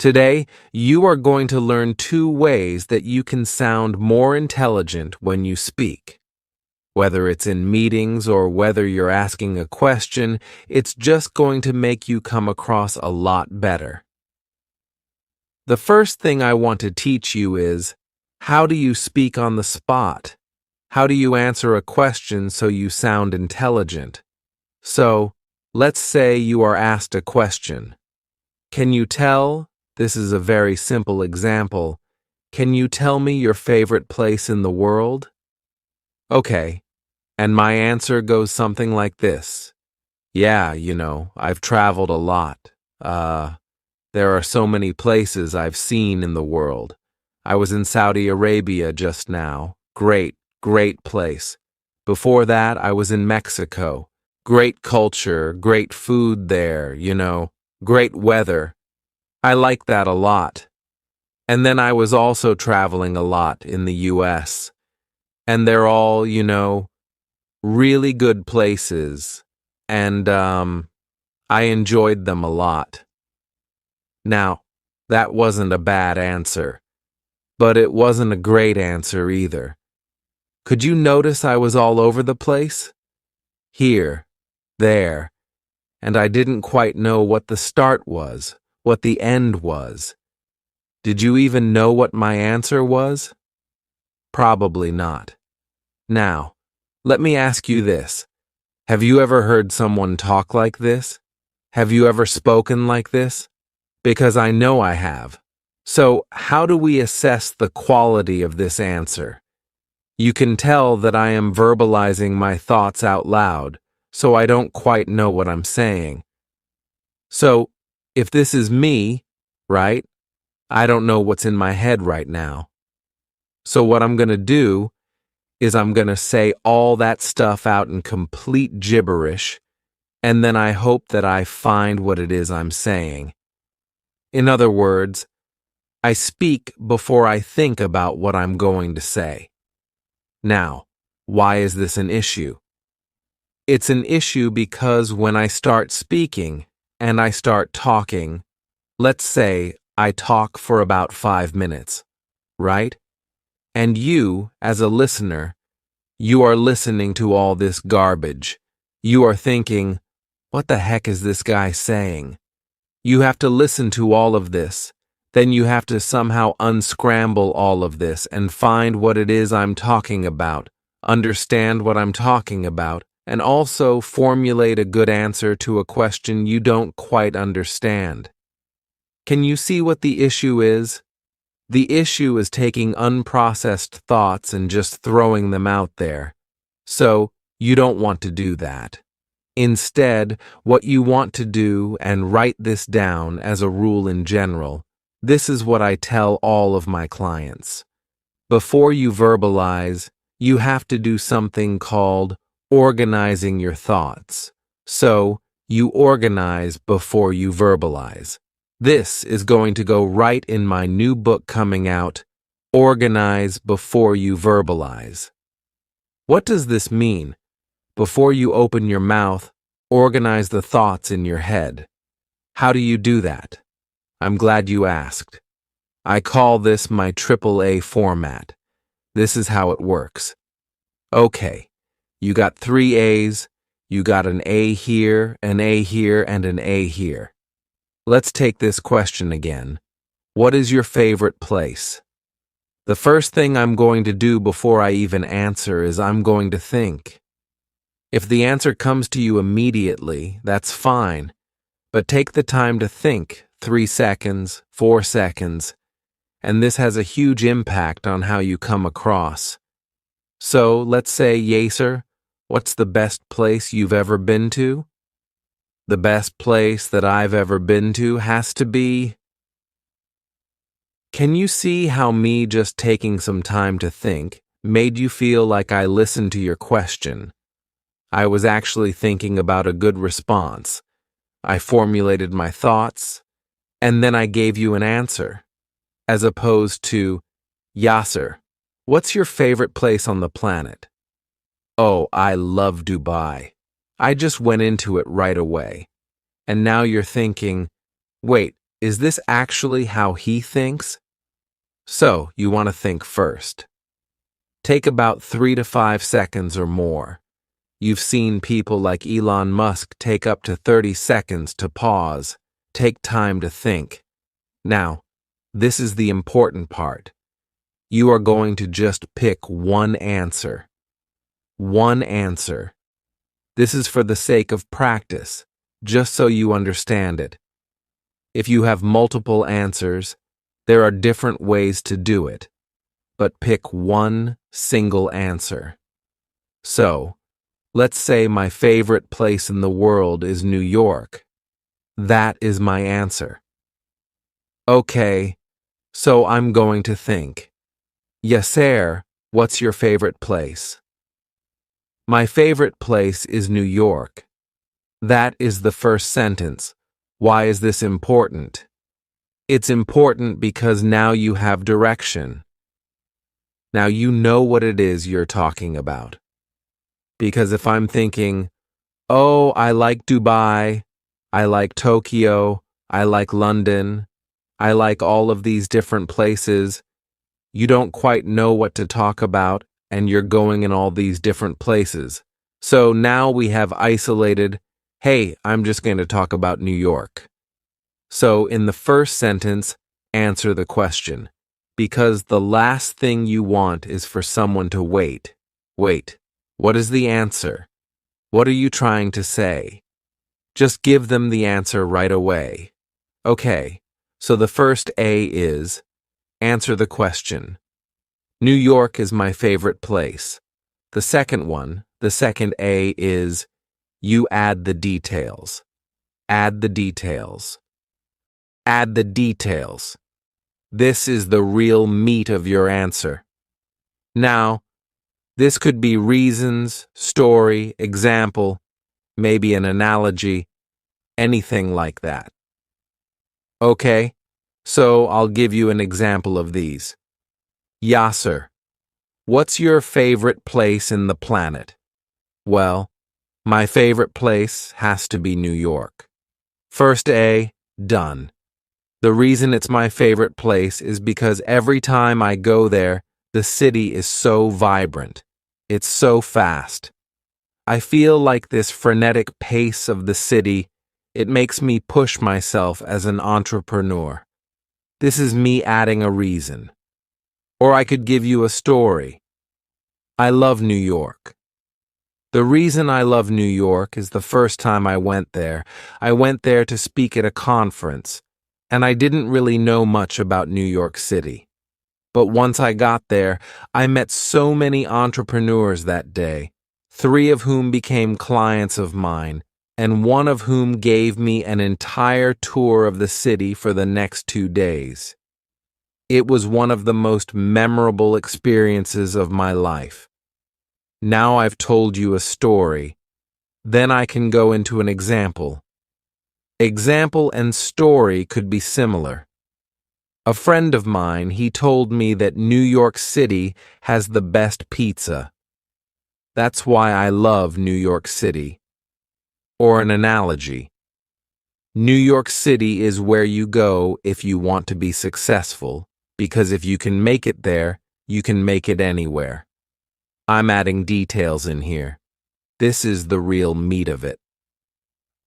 Today, you are going to learn 2 ways that you can sound more intelligent when you speak. Whether it's in meetings or whether you're asking a question, it's just going to make you come across a lot better. The first thing I want to teach you is, how do you speak on the spot? How do you answer a question so you sound intelligent? So, let's say you are asked a question. Can you tell? This is a very simple example. Can you tell me your favorite place in the world? Okay, and my answer goes something like this. Yeah, I've traveled a lot. There are so many places I've seen in the world. I was in Saudi Arabia just now. Great place. Before that, I was in Mexico. Great culture, great food there, great weather. I like that a lot. And then I was also traveling a lot in the US. And they're all, really good places. And, I enjoyed them a lot. Now, that wasn't a bad answer, but it wasn't a great answer either. Could you notice I was all over the place? Here, there, and I didn't quite know what the start was, what the end was. Did you even know what my answer was? Probably not. Now, let me ask you this. Have you ever heard someone talk like this? Have you ever spoken like this? Because I know I have. So, how do we assess the quality of this answer? You can tell that I am verbalizing my thoughts out loud, so I don't quite know what I'm saying. So, if this is me, right, I don't know what's in my head right now. So what I'm going to do is I'm going to say all that stuff out in complete gibberish, and then I hope that I find what it is I'm saying. In other words, I speak before I think about what I'm going to say. Now, why is this an issue? It's an issue because when I start speaking and I start talking, let's say I talk for about 5 minutes, right? And you, as a listener, you are listening to all this garbage. You are thinking, what the heck is this guy saying? You have to listen to all of this. Then you have to somehow unscramble all of this and find what it is I'm talking about, understand what I'm talking about, and also formulate a good answer to a question you don't quite understand. Can you see what the issue is? The issue is taking unprocessed thoughts and just throwing them out there. So, you don't want to do that. Instead, what you want to do, and write this down as a rule in general, this is what I tell all of my clients. Before you verbalize, you have to do something called organizing your thoughts. So, you organize before you verbalize. This is going to go right in my new book coming out, Organize Before You Verbalize. What does this mean? Before you open your mouth, organize the thoughts in your head. How do you do that? I'm glad you asked. I call this my AAA format. This is how it works. Okay, you got 3 A's, you got an A here, an A here, and an A here. Let's take this question again. What is your favorite place? The first thing I'm going to do before I even answer is I'm going to think. If the answer comes to you immediately, that's fine, but take the time to think, 3 seconds, 4 seconds, and this has a huge impact on how you come across. So, let's say, Yaser, what's the best place you've ever been to? The best place that I've ever been to has to be... Can you see how me just taking some time to think made you feel like I listened to your question? I was actually thinking about a good response. I formulated my thoughts, and then I gave you an answer. As opposed to, Yasser, what's your favorite place on the planet? Oh, I love Dubai. I just went into it right away. And now you're thinking, wait, is this actually how he thinks? So, you want to think first. Take about 3 to 5 seconds or more. You've seen people like Elon Musk take up to 30 seconds to pause, take time to think. Now, this is the important part. You are going to just pick one answer. One answer. This is for the sake of practice, just so you understand it. If you have multiple answers, there are different ways to do it, but pick one single answer. So, let's say my favorite place in the world is New York. That is my answer. Okay, so I'm going to think. Yasser, what's your favorite place? My favorite place is New York. That is the first sentence. Why is this important? It's important because now you have direction. Now you know what it is you're talking about. Because if I'm thinking, oh, I like Dubai, I like Tokyo, I like London, I like all of these different places, you don't quite know what to talk about, and you're going in all these different places. So now we have isolated, hey, I'm just going to talk about New York. So in the first sentence, answer the question, because the last thing you want is for someone to wait. Wait, what is the answer? What are you trying to say? Just give them the answer right away. Okay, so the first A is, answer the question. New York is my favorite place. The second one, the second A is, you add the details. Add the details. Add the details. This is the real meat of your answer. Now, this could be reasons, story, example, maybe an analogy, anything like that. Okay, so I'll give you an example of these. Yasser, what's your favorite place in the planet? Well, my favorite place has to be New York. First A, done. The reason it's my favorite place is because every time I go there, the city is so vibrant. It's so fast. I feel like this frenetic pace of the city, it makes me push myself as an entrepreneur. This is me adding a reason. Or I could give you a story. I love New York. The reason I love New York is the first time I went there to speak at a conference, and I didn't really know much about New York City. But once I got there, I met so many entrepreneurs that day, 3 of whom became clients of mine, and 1 of whom gave me an entire tour of the city for the next 2 days. It was one of the most memorable experiences of my life. Now I've told you a story. Then I can go into an example. Example and story could be similar. A friend of mine, he told me that New York City has the best pizza. That's why I love New York City. Or an analogy. New York City is where you go if you want to be successful, because if you can make it there, you can make it anywhere. I'm adding details in here. This is the real meat of it.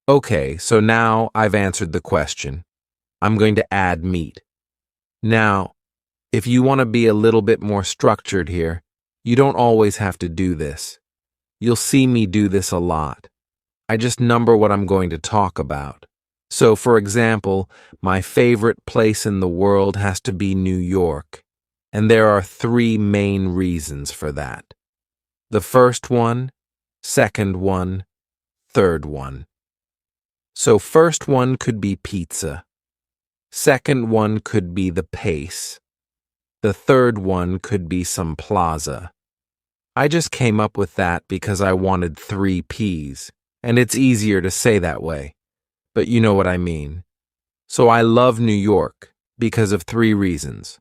Okay, so now I've answered the question. I'm going to add meat. Now, if you want to be a little bit more structured here, you don't always have to do this. You'll see me do this a lot. I just number what I'm going to talk about. So, for example, my favorite place in the world has to be New York, and there are 3 main reasons for that. The first one, second one, third one. So first one could be pizza. Second one could be the pace. The third one could be some plaza. I just came up with that because I wanted 3 P's, and it's easier to say that way. But you know what I mean. So I love New York because of 3 reasons.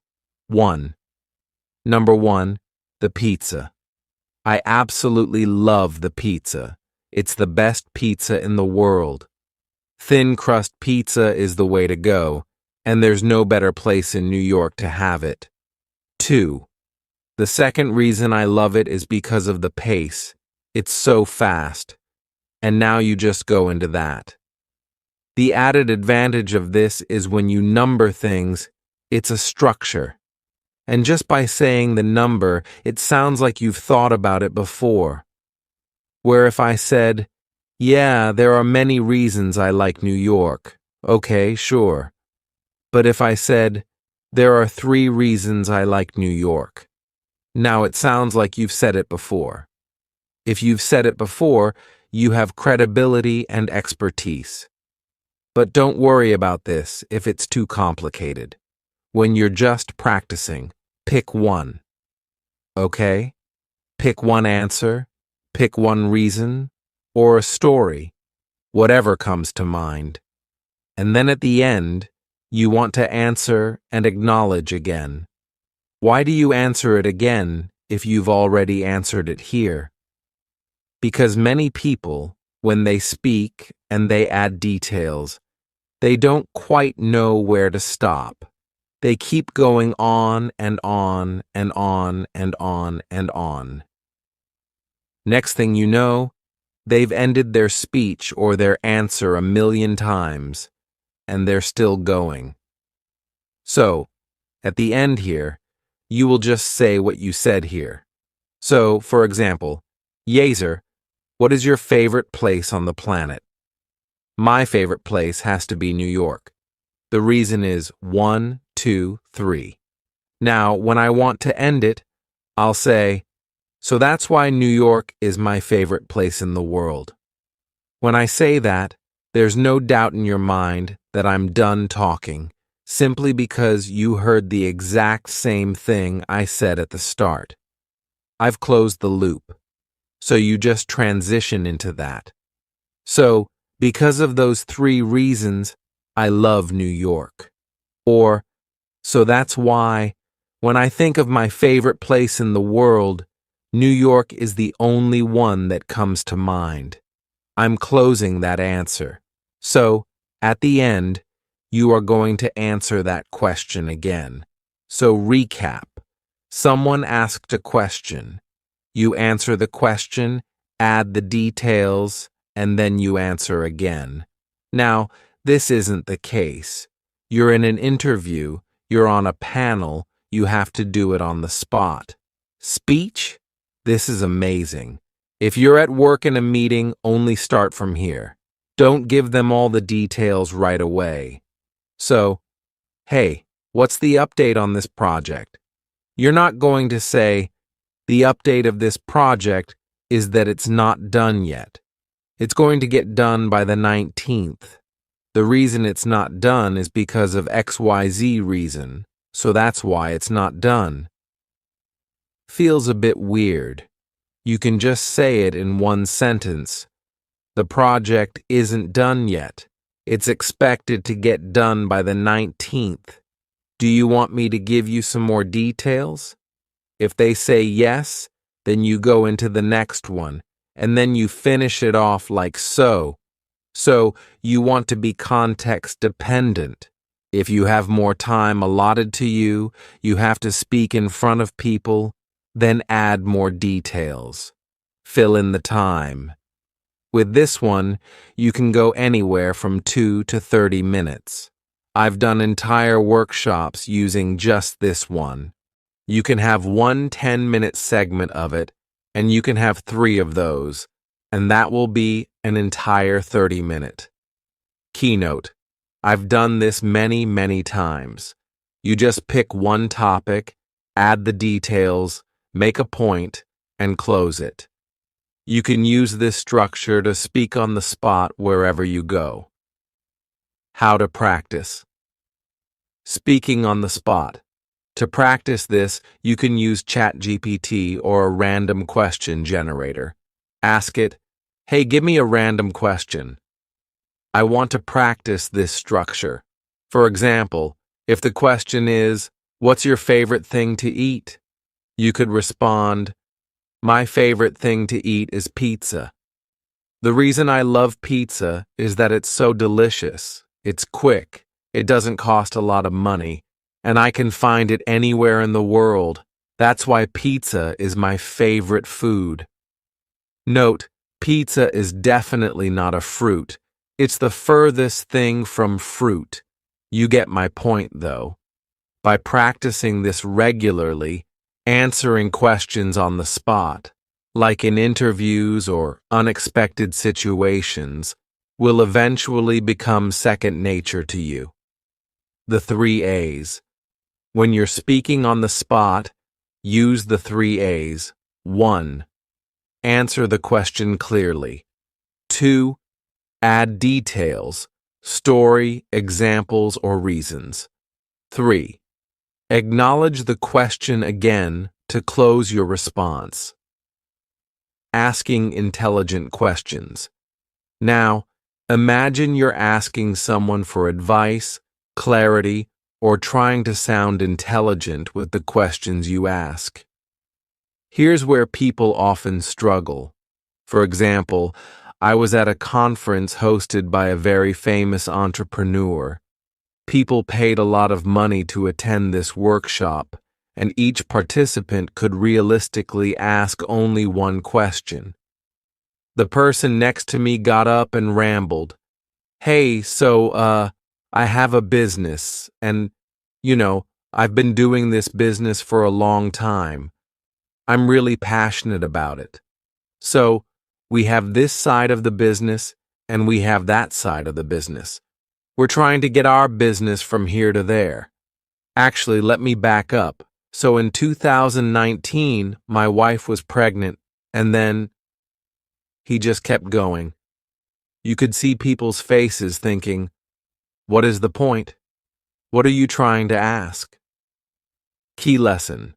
1. Number 1, the pizza. I absolutely love the pizza. It's the best pizza in the world. Thin crust pizza is the way to go, and there's no better place in New York to have it. 2. The second reason I love it is because of the pace. It's so fast. And now you just go into that. The added advantage of this is when you number things, it's a structure. And just by saying the number, it sounds like you've thought about it before. Where if I said, yeah, there are many reasons I like New York. Okay, sure. But if I said, there are 3 reasons I like New York. Now it sounds like you've said it before. If you've said it before, you have credibility and expertise. But don't worry about this if it's too complicated. When you're just practicing, pick one. Okay? Pick one answer, pick one reason, or a story, whatever comes to mind. And then at the end, you want to answer and acknowledge again. Why do you answer it again if you've already answered it here? Because many people, when they speak and they add details, they don't quite know where to stop. They keep going on and on and on and on and on. Next thing you know, they've ended their speech or their answer 1,000,000 times, and they're still going. So, at the end here, you will just say what you said here. So, for example, Yezer, what is your favorite place on the planet? My favorite place has to be New York. The reason is 1, 2, 3. Now, when I want to end it, I'll say, so that's why New York is my favorite place in the world. When I say that, there's no doubt in your mind that I'm done talking, simply because you heard the exact same thing I said at the start. I've closed the loop, so you just transition into that. So, because of those 3 reasons, I love New York. Or, so that's why, when I think of my favorite place in the world, New York is the only one that comes to mind. I'm closing that answer. So, at the end, you are going to answer that question again. So recap. Someone asked a question. You answer the question, add the details, and then you answer again. Now, this isn't the case. You're in an interview, you're on a panel, you have to do it on the spot. Speech? This is amazing. If you're at work in a meeting, only start from here. Don't give them all the details right away. So, hey, what's the update on this project? You're not going to say, the update of this project is that it's not done yet. It's going to get done by the 19th. The reason it's not done is because of XYZ reason, so that's why it's not done. Feels a bit weird. You can just say it in one sentence. The project isn't done yet. It's expected to get done by the 19th. Do you want me to give you some more details? If they say yes, then you go into the next one, and then you finish it off like so. So, you want to be context dependent. If you have more time allotted to you, you have to speak in front of people, then add more details. Fill in the time. With this one, you can go anywhere from 2 to 30 minutes. I've done entire workshops using just this one. You can have one 10-minute segment of it, and you can have 3 of those, and that will be an entire 30-minute. Keynote. I've done this many, many times. You just pick one topic, add the details, make a point, and close it. You can use this structure to speak on the spot wherever you go. How to practice. Speaking on the spot. To practice this, you can use ChatGPT or a random question generator. Ask it, hey, give me a random question. I want to practice this structure. For example, if the question is, what's your favorite thing to eat? You could respond, my favorite thing to eat is pizza. The reason I love pizza is that it's so delicious, it's quick, It doesn't cost a lot of money, and I can find it anywhere in the world. That's why pizza is my favorite food. Note, pizza is definitely not a fruit. It's the furthest thing from fruit. You get my point, though. By practicing this regularly, answering questions on the spot, like in interviews or unexpected situations, will eventually become second nature to you. The 3 A's. When you're speaking on the spot, use the 3 A's. 1. Answer the question clearly. 2. Add details, story, examples, or reasons. 3. Acknowledge the question again to close your response. Asking intelligent questions. Now, imagine you're asking someone for advice, clarity, or trying to sound intelligent with the questions you ask. Here's where people often struggle. For example, I was at a conference hosted by a very famous entrepreneur. People paid a lot of money to attend this workshop, and each participant could realistically ask only one question. The person next to me got up and rambled. Hey, I have a business, and, I've been doing this business for a long time. I'm really passionate about it. So, we have this side of the business, and we have that side of the business. We're trying to get our business from here to there. Actually, let me back up. So in 2019, my wife was pregnant, and then he just kept going. You could see people's faces thinking, what is the point? What are you trying to ask? Key lesson.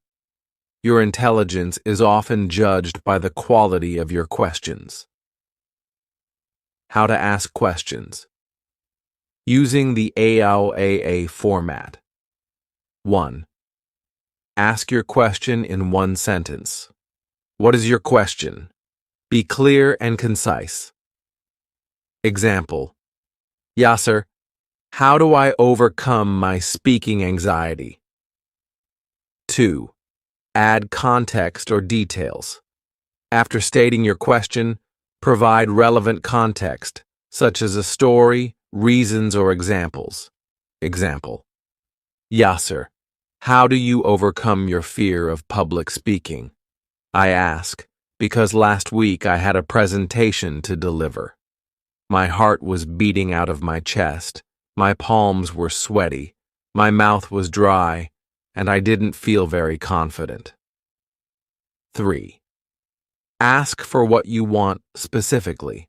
Your intelligence is often judged by the quality of your questions. How to ask questions. Using the AOAA format. 1. Ask your question in one sentence. What is your question? Be clear and concise. Example. Yasser, how do I overcome my speaking anxiety? 2. Add context or details. After stating your question, provide relevant context, such as a story, reasons, or examples. Example. Yasser, how do you overcome your fear of public speaking? I ask, because last week I had a presentation to deliver. My heart was beating out of my chest, my palms were sweaty, my mouth was dry, and I didn't feel very confident. 3. Ask for what you want specifically.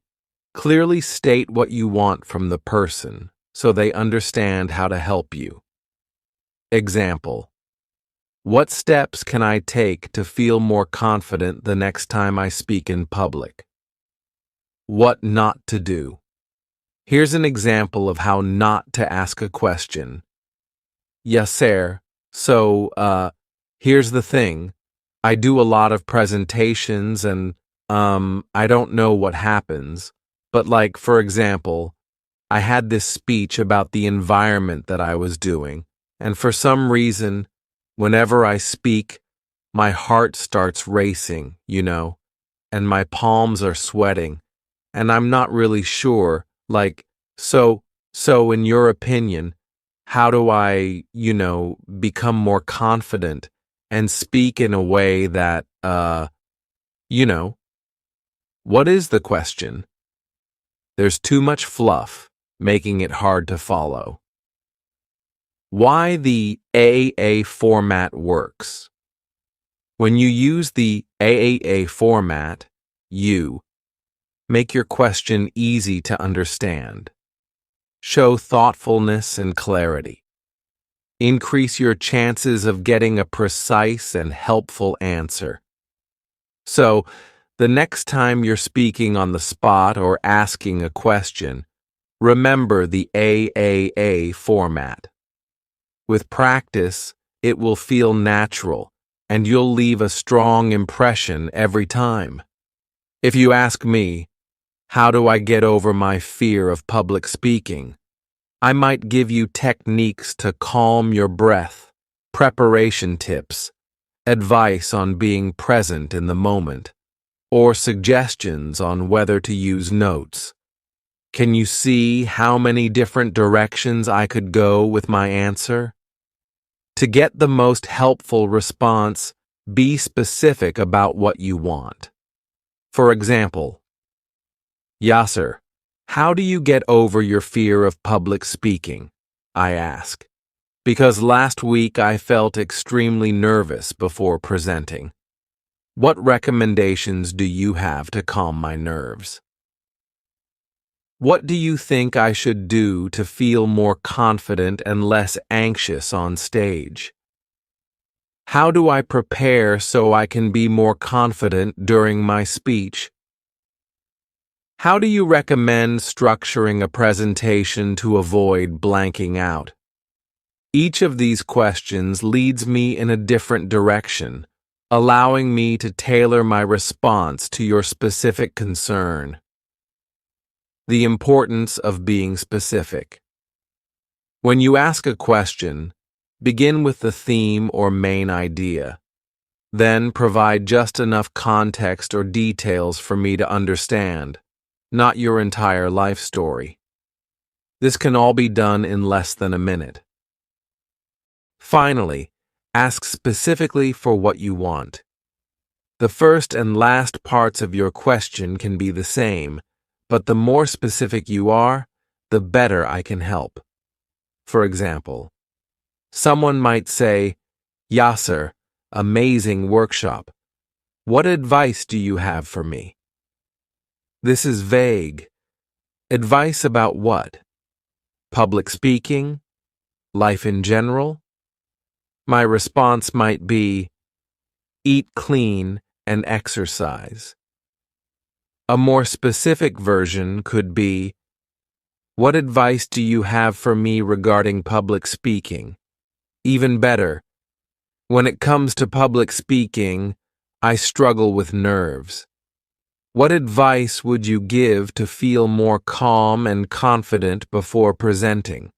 Clearly state what you want from the person so they understand how to help you. Example. What steps can I take to feel more confident the next time I speak in public? What not to do. Here's an example of how not to ask a question. Yasser, here's the thing. I do a lot of presentations and, I don't know what happens. But for example, I had this speech about the environment that I was doing, and for some reason, whenever I speak, my heart starts racing, and my palms are sweating, and I'm not really sure, so in your opinion, how do I, become more confident and speak in a way that, what is the question? There's too much fluff, making it hard to follow. Why the AAA format works. When you use the AAA format, you make your question easy to understand. Show thoughtfulness and clarity. Increase your chances of getting a precise and helpful answer. So, the next time you're speaking on the spot or asking a question, remember the AAA format. With practice, it will feel natural, and you'll leave a strong impression every time. If you ask me, how do I get over my fear of public speaking? I might give you techniques to calm your breath, preparation tips, advice on being present in the moment, or suggestions on whether to use notes. Can you see how many different directions I could go with my answer? To get the most helpful response, be specific about what you want. For example, Yasser, how do you get over your fear of public speaking? I ask, because last week I felt extremely nervous before presenting. What recommendations do you have to calm my nerves? What do you think I should do to feel more confident and less anxious on stage? How do I prepare so I can be more confident during my speech? How do you recommend structuring a presentation to avoid blanking out? Each of these questions leads me in a different direction, allowing me to tailor my response to your specific concern. The importance of being specific. When you ask a question, begin with the theme or main idea. Then provide just enough context or details for me to understand, not your entire life story. This can all be done in less than a minute. Finally, ask specifically for what you want. The first and last parts of your question can be the same, but the more specific you are, the better I can help. For example, someone might say, Yasser, amazing workshop. What advice do you have for me? This is vague. Advice about what? Public speaking? Life in general? My response might be, eat clean and exercise. A more specific version could be, what advice do you have for me regarding public speaking? Even better, when it comes to public speaking, I struggle with nerves. What advice would you give to feel more calm and confident before presenting?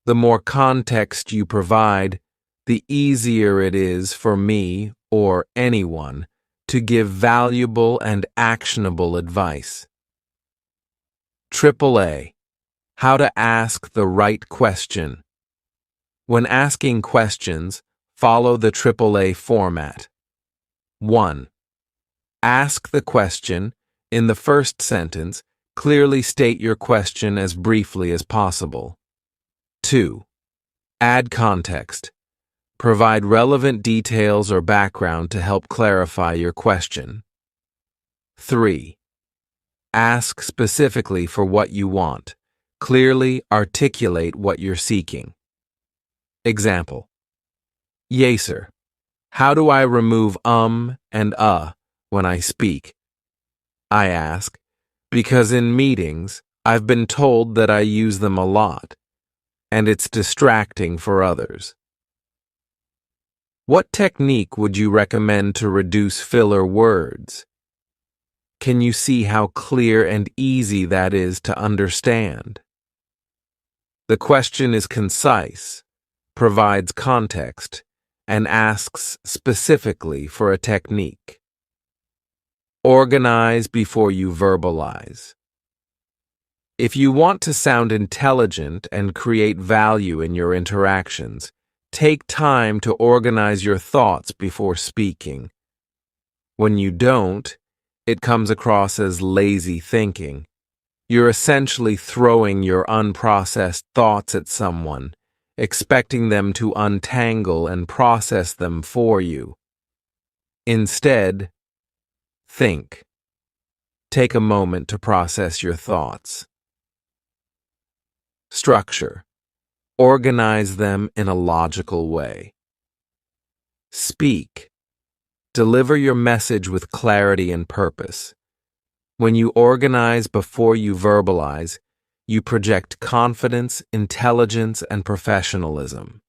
The more context you provide, the easier it is for me or anyone to give valuable and actionable advice. AAA. How to ask the right question. When asking questions, follow the AAA format. 1. Ask the question. In the first sentence, clearly state your question as briefly as possible. 2. Add context. Provide relevant details or background to help clarify your question. 3. Ask specifically for what you want. Clearly articulate what you're seeking. Example. Yasser, how do I remove and when I speak? I ask, because in meetings, I've been told that I use them a lot, and it's distracting for others. What technique would you recommend to reduce filler words? Can you see how clear and easy that is to understand? The question is concise, provides context, and asks specifically for a technique. Organize before you verbalize. If you want to sound intelligent and create value in your interactions, take time to organize your thoughts before speaking. When you don't, it comes across as lazy thinking. You're essentially throwing your unprocessed thoughts at someone, expecting them to untangle and process them for you. Instead, think. Take a moment to process your thoughts. Structure. Organize them in a logical way. Speak. Deliver your message with clarity and purpose. When you organize before you verbalize, you project confidence, intelligence, and professionalism.